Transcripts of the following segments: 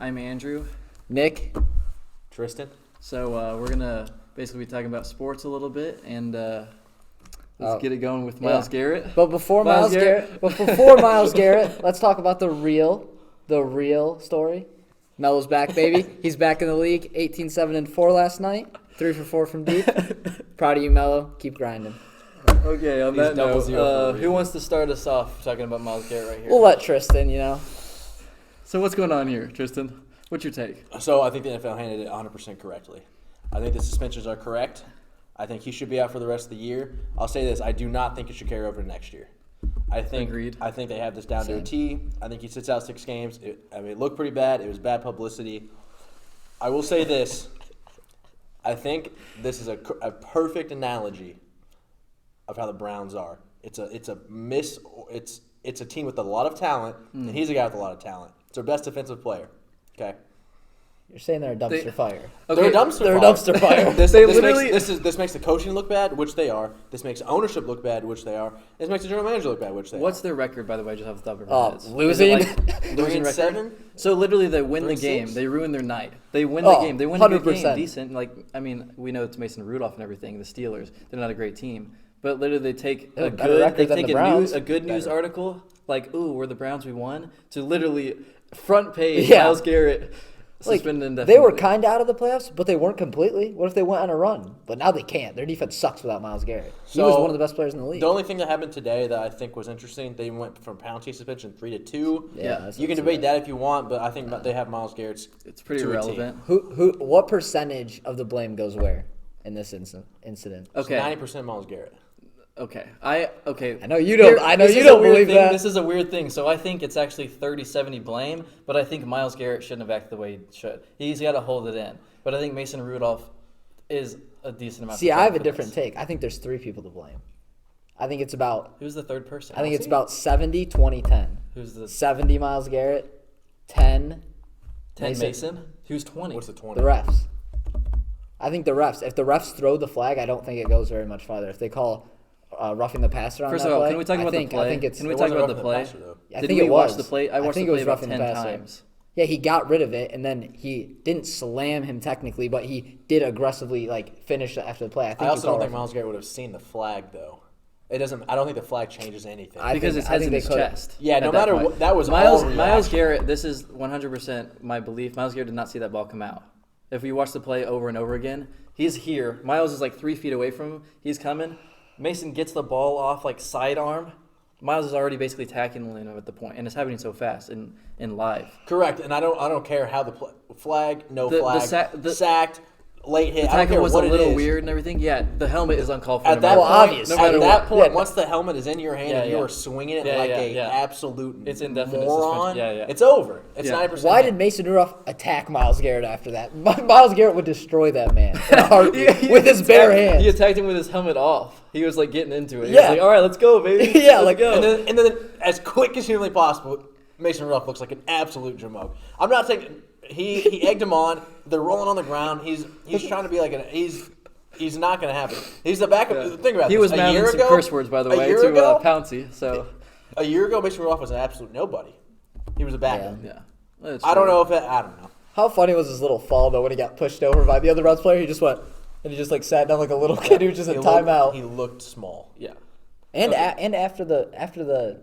I'm Andrew. Nick. Tristen. So we're going to basically be talking about sports a little bit, and let's get it going with Myles Garrett. But before Myles Garrett, let's talk about the real story. Melo's back, baby. He's back in the league. 18-7-4 last night. 3 for 4 from deep. Proud of you, Melo. Keep grinding. Okay, on that note, who wants to start us off talking about Myles Garrett right here? We'll let Tristen, So what's going on here, Tristen? What's your take? So I think the NFL handled it 100% correctly. I think the suspensions are correct. I think he should be out for the rest of the year. I'll say this. I do not think it should carry over to next year. Agreed. I think they have this down to a T. I think he sits out 6 games. It looked pretty bad. It was bad publicity. I will say this. I think this is a perfect analogy of how the Browns are. It's a team with a lot of talent, and he's a guy with a lot of talent. It's their best defensive player. Okay. You're saying they're a dumpster fire. Okay. They're a dumpster fire. This makes the coaching look bad, which they are. This makes ownership look bad, which they are. This makes the general manager look bad, which they are. What's their record, by the way, just off the top of our heads? Losing. Losing 7? So literally they win the game. 6? They ruin their night. They win the game. They win a good 100%. game, decent. We know it's Mason Rudolph and everything, the Steelers. They're not a great team. But literally they take a good news article, like, ooh, we're the Browns, we won, to literally front page Myles Garrett suspended indefinitely. They were kind of out of the playoffs, but they weren't completely. What if they went on a run? But now they can't. Their defense sucks without Myles Garrett. He was one of the best players in the league. The only thing that happened today that I think was interesting, they went from penalty suspension 3 to 2. Yeah, you can debate that if you want, but I think they have Myles Garrett's. It's pretty irrelevant. What percentage of the blame goes where in this incident? Okay, 90% Myles Garrett. Okay. I know you don't. Believe that. This is a weird thing. So I think it's actually 30-70 blame, but I think Myles Garrett shouldn't have acted the way he should. He's got to hold it in. But I think Mason Rudolph is a decent amount. See, I have a different take. I think there's 3 people to blame. I think it's about. Who's the third person? I think it's about 70, 20, 10. Who's the 70 Myles Garrett, 10 Mason? Who's 20? What's the 20? The refs. I think the refs. If the refs throw the flag, I don't think it goes very much farther. If they call roughing the passer on First that of all, play, can we talk about the play? Can we talk about the play? I think it was. Watch the play? I watched the play about 10 times. Yeah, he got rid of it, and then he didn't slam him technically, but he did aggressively finish after the play. I also don't think Myles Garrett would have seen the flag though. It doesn't. I don't think the flag changes anything because it's heads in his chest. Yeah, no matter what, that was Myles Garrett. This is 100% my belief. Myles Garrett did not see that ball come out. If we watch the play over and over again, he's here. Myles is 3 feet away from him. He's coming. Mason gets the ball off sidearm. Myles is already basically tackling him at the point, and it's happening so fast in live. Correct, and I don't care how the flag, sacked, late hit. The tackle was a little weird and everything. Yeah, the helmet is uncalled for. At that point, once the helmet is in your hand and you are swinging it like an absolute moron, it's over. It's 90%. Why did Mason Rudolph attack Myles Garrett after that? Myles Garrett would destroy that man in a heartbeat with his bare hands. He attacked him with his helmet off. He was getting into it. He was all right, let's go, baby. Let's go. And then as quick as humanly possible, Mason Rudolph looks like an absolute jamoke. I'm not saying he egged him on. They're rolling on the ground. He's trying to be he's not going to happen. He's the backup. Yeah. Think about he this. was mouthing some curse words, by the way, to Pouncey. So a year ago, Mason Rudolph was an absolute nobody. He was a backup. Yeah. I don't know. How funny was his little fall though when he got pushed over by the other Browns player? He just went and he just sat down like a little kid who was just in timeout. He looked small. Yeah. And after the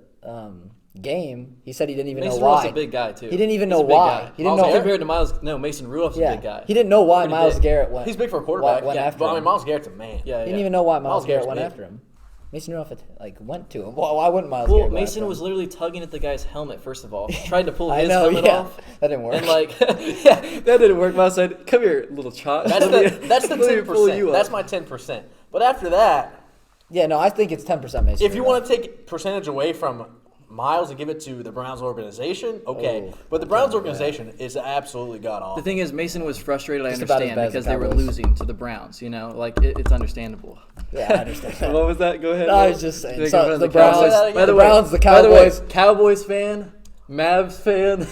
game, he said he didn't even know why. Mason Rudolph's a big guy too. He didn't even know why. He didn't know compared to Myles. No, Mason Rudolph's a big guy. He didn't know why Myles Garrett went. He's big for a quarterback. After him. Myles Garrett's a man. He didn't even know why Myles Garrett went after him. Mason Rudolph went to him. Why wouldn't Myles Garrett? Well, Mason was literally tugging at the guy's helmet. First of all, tried to pull his helmet off. That didn't work. And that didn't work. Myles said, "Come here, little chot." That's the 10%. That's my 10%. But after that, I think it's 10% Mason. If you want to take percentage away from Myles and give it to the Browns organization, okay. But the Browns organization is absolutely god awful. The thing is, Mason was frustrated, I understand, because they were losing to the Browns. It's understandable. Yeah, I understand. What was that? Go ahead. No, I was just saying. The Browns, the Cowboys. Cowboys fan, Mavs fan.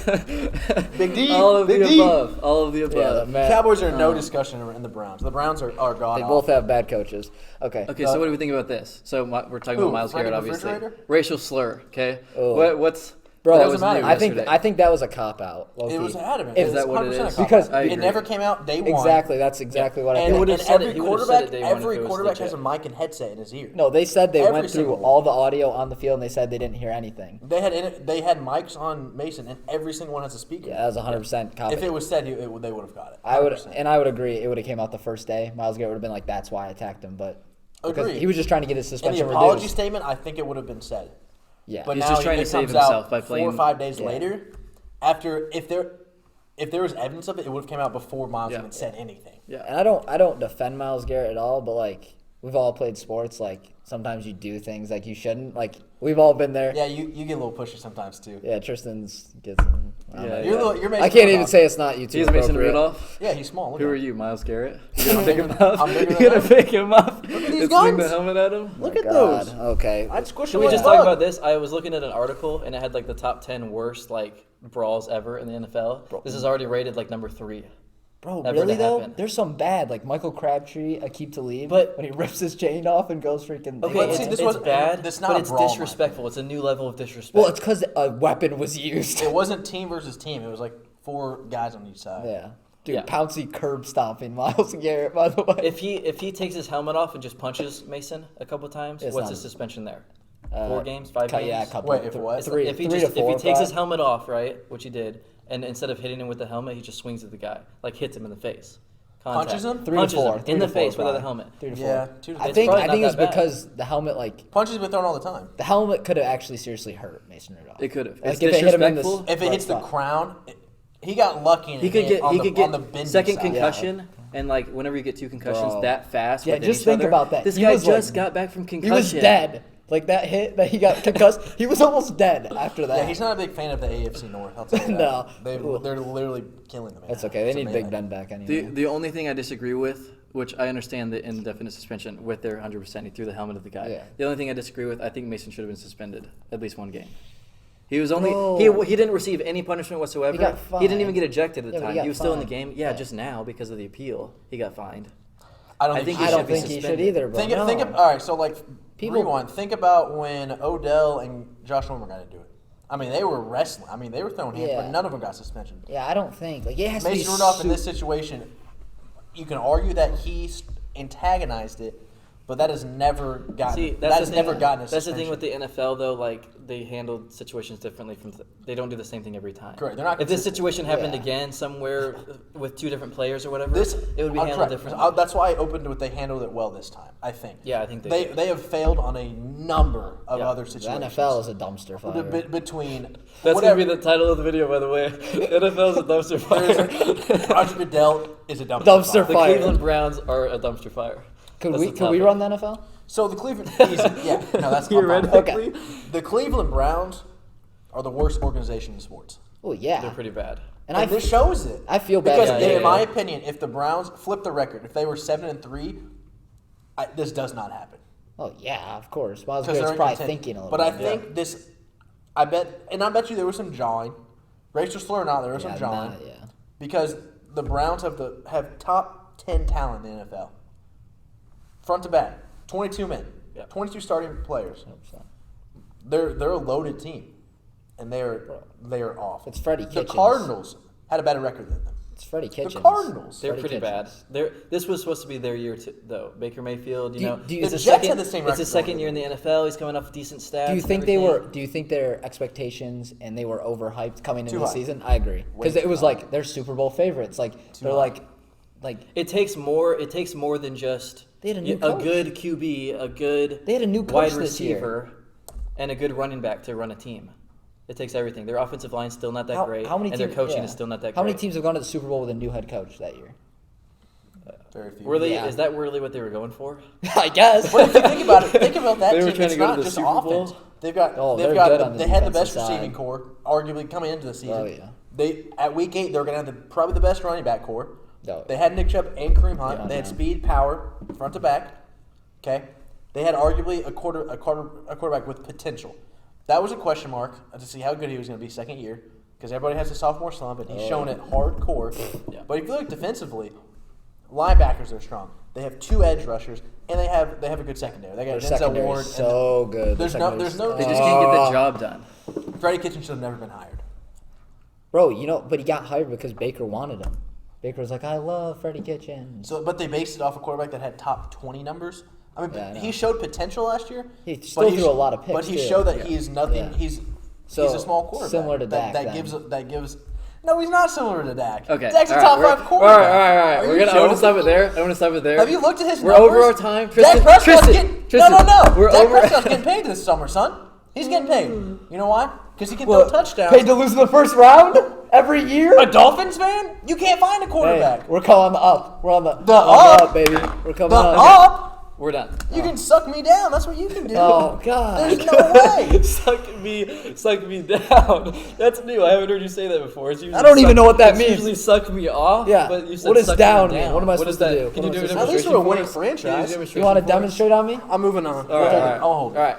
Big D. All of the above. Yeah, Cowboys are no discussion in the Browns. The Browns are god awful. They both have bad coaches. Okay. So what do we think about this? So we're talking about Myles Garrett, obviously. Racial slur, okay? Oh. What's Bro, That was new I think yesterday. that was a cop out. It was adamant. If It was that what it 100% is? a cop Because out. I it agree. never came out day one. Exactly, that's exactly what I And, think. would've and said it- every he would've said quarterback, it day one if every it was quarterback has legit. a mic and headset in his ear. No, they said they Every went through single one. all the audio on the field and they said they didn't hear anything. They had mics on Mason, and every single one has a speaker. Yeah, that was 100% cop If out. it was said, they would have got it. I would 100%. agree. It would have came out the first day. Myles Garrett would have been like, "That's why I attacked him," but because Agreed. he was just trying to get his In the suspension apology reduced. statement, I think it would have been said. Yeah, But He's now just trying it to save comes out himself by 4 or playing- 5 days Yeah. later. After if there was evidence of it, it would have come out before Myles Yeah. even said anything. Yeah. and I don't defend Myles Garrett at all, but like we've all played sports. Like sometimes you do things like you shouldn't. Like we've all been there. Yeah, you get a little pushy sometimes too. Yeah, Tristan's gets. I don't Yeah, know. yeah. You're Mason I can't even Rudolph. say it's not you two. He's Mason appropriate. Rudolph. Yeah, he's small. Look Who at are him. you, Myles Garrett? You gonna pick him I'm up? bigger You than gonna him. pick him up? Look at these and swing the guns. helmet at him? Look Oh, at God. those. Okay. I'd squish Should him we like just a talk bug. about this? I was looking at an article and it had like the top 10 worst like brawls ever in the NFL. This is already rated like number 3. Bro, Ever really to though? happen. There's some bad, like Michael Crabtree, Akeem Talib, But- when he rips his chain off and goes freaking. Okay, But it's, see, this it's was- bad, this is not but a it's brawl, in my disrespectful. It's a new level of disrespect. Well, it's because a weapon was used. It wasn't team versus team. It was like 4 guys on each side. Yeah. Dude, Yeah. Pouncey curb stomping Myles Garrett, by the way. if he takes his helmet off and just punches Mason a couple times, It's what's not- his suspension there? 4 games, 5 Cut- games? Yeah, a couple. Wait, if what? Three, If he three just to four, if he takes his five. helmet off, right, which he did, and instead of hitting him with the helmet, he just swings at the guy, like hits him in the face. Contact. Punches him? Three Punches to four. him Three in to the four, face without the probably. helmet. 3 to 4. Yeah, 2 to I It's think probably I not think it's that bad. because the helmet, like Punches been thrown all the time. the helmet could have actually seriously hurt Mason Rudolph. It could have. Like It's if it hit him in this, disrespectful. If it hits the spot. crown, he got lucky and He could get on he on the could bendy get second side. concussion, and like whenever you get 2 concussions Bro. that fast, Yeah, within just each think other, about that. This He guy was, just like- got back from concussion. He was dead. Like that hit that he got concussed, he was almost dead after that. Yeah, he's not a big fan of the AFC North. I'll tell you that. No. They're literally killing the man. That's okay. They It's need Big amazing. Ben back anyway. The only thing I disagree with, which I understand the indefinite suspension with their 100%, he threw the helmet at the guy. Yeah. The only thing I disagree with, I think Mason should have been suspended at least 1 game. He was only Bro. he didn't receive any punishment whatsoever. He got He didn't even fined. get ejected at the Yeah, but he time. got He was still in the fined. game. Yeah, Yeah. just now because of the appeal, he got fined. I don't I think think he he I should don't be think he should suspended. either, bro. Think, No. think of all right. So like, People- rewind. Think about when Odell and Josh Norman got to do it. I mean, they were wrestling. I mean, they were throwing hands, Yeah. but none of them got suspension. Yeah, I don't think like it has Mason to be Rudolph in this situation, you can argue that he antagonized it, but that has never gotten. See, that has never gotten a That's the suspension. thing with the NFL though. Like they handled situations differently from. They don't do the same thing every time. Correct. They're not If this consistent. situation happened Yeah. again somewhere with 2 different players or whatever, This it would be handled correct. differently. That's why I opened with they handled it well this time. I think. Yeah, I think they they did. they have failed on a number of Yeah. other the situations. NFL is a dumpster fire. Between That's whatever. gonna be the title of the video, by the way. NFL's a dumpster fire. Roger Goodell is a Dumpster The fire. Cleveland Browns are a dumpster fire. Could That's we the could we topic. run the NFL? So the Cleveland, easy. Yeah, no, that's I'm fine. Theoretically, The Cleveland Browns are the worst organization in sports, Oh yeah. they're pretty bad. And and I this shows it. I feel bad. Because Yeah, yeah, in my yeah. opinion, if the Browns flip the record, if they were 7-3, this does not happen. Oh yeah, of course. Myles Because Garrett's they're in probably contention. thinking a little But I bit. think this, I bet you there was some jawing, racial slur or not, there was some jawing, yeah. because the Browns have top 10 talent in the NFL, front to back, 22 men, Yeah. 22 starting players. 100%. They're a loaded team, and they are awful. It's Freddie The Kitchens. Cardinals had a better record than them. It's Freddie Kitchens. The Cardinals. They're Freddie pretty bad. Kitchens. This was supposed to be their year, though. Baker Mayfield, Do you- know, do you- it's The his Jets second, had the same it's his record second going year in the NFL. He's coming off decent stats. Do you and think they everything. were? Do you think their expectations and they were overhyped coming into Too the high. season? I agree because Way it was too high. like they're Super Bowl favorites. Like they're high. like It takes more. It takes more than just They had a new a coach. good QB, a good They had a new coach wide this year. receiver, and a good running back to run a team. It takes everything. Their offensive line's still not that great, how many and teams, their coaching yeah. is still not that How great. many teams have gone to the Super Bowl with a new head coach that year? Very few. Really? Yeah. Is that really what they were going for? I guess. But if you think about it, think about that They were team. trying It's to go to not the just Super Bowl. offense. They've got Oh, they've they're got good the, on the they had the best defensive receiving side. core, arguably coming into the season. Oh, yeah. They at week 8 they're gonna have probably the best running back core. Oh, They had Nick Chubb and Kareem Hunt. Yeah, they had yeah. speed, power, front to back. Okay, they had arguably a quarterback with potential. That was a question mark to see how good he was going to be second year because everybody has a sophomore slump and he's shown it hardcore. Yeah. But if you look defensively, linebackers are strong. They have 2 edge rushers and they have a good secondary. They got Their Denzel secondary Ward. is so good. There's Their no- secondary's- there's no- They just can't get the job done. For Freddie Kitchens should have never been hired. Bro, but he got hired because Baker wanted him. Baker was like, I love Freddie Kitchens. But they based it off a quarterback that had top 20 numbers. I mean, Yeah, I know. he showed potential last year. He still threw a lot of picks, but he too. showed that he is nothing. Yeah. He's a small quarterback. Similar to Dak, That then. gives. No, he's not similar to Dak. Okay. Dak's a all top right, 5 All quarterback. right. Are I you want to joking? stop it there. Have you looked at his We're numbers? over our time. Dak Prescott's Tristan. no. We're Dak over. Prescott's getting paid this summer, son. He's getting paid. You know why? Because he can throw touchdowns. Paid to lose in the first round every year? A Dolphins fan? You can't find a quarterback. Hey, we're calling the up. We're on the up? baby. We're coming The up. up? We're done. You can suck me down. That's what you can do. Oh, God. There's no way. suck me down. That's new. I haven't heard you say that before. It's usually I don't even know what that it's means. Usually suck me off. Yeah. But you said What does suck down me mean? What am I supposed to do? Can What you am I do a supposed to At least demonstration we're a for winning us? franchise. You want to demonstrate on me? I'm moving on. All right. I'll hold it. All right.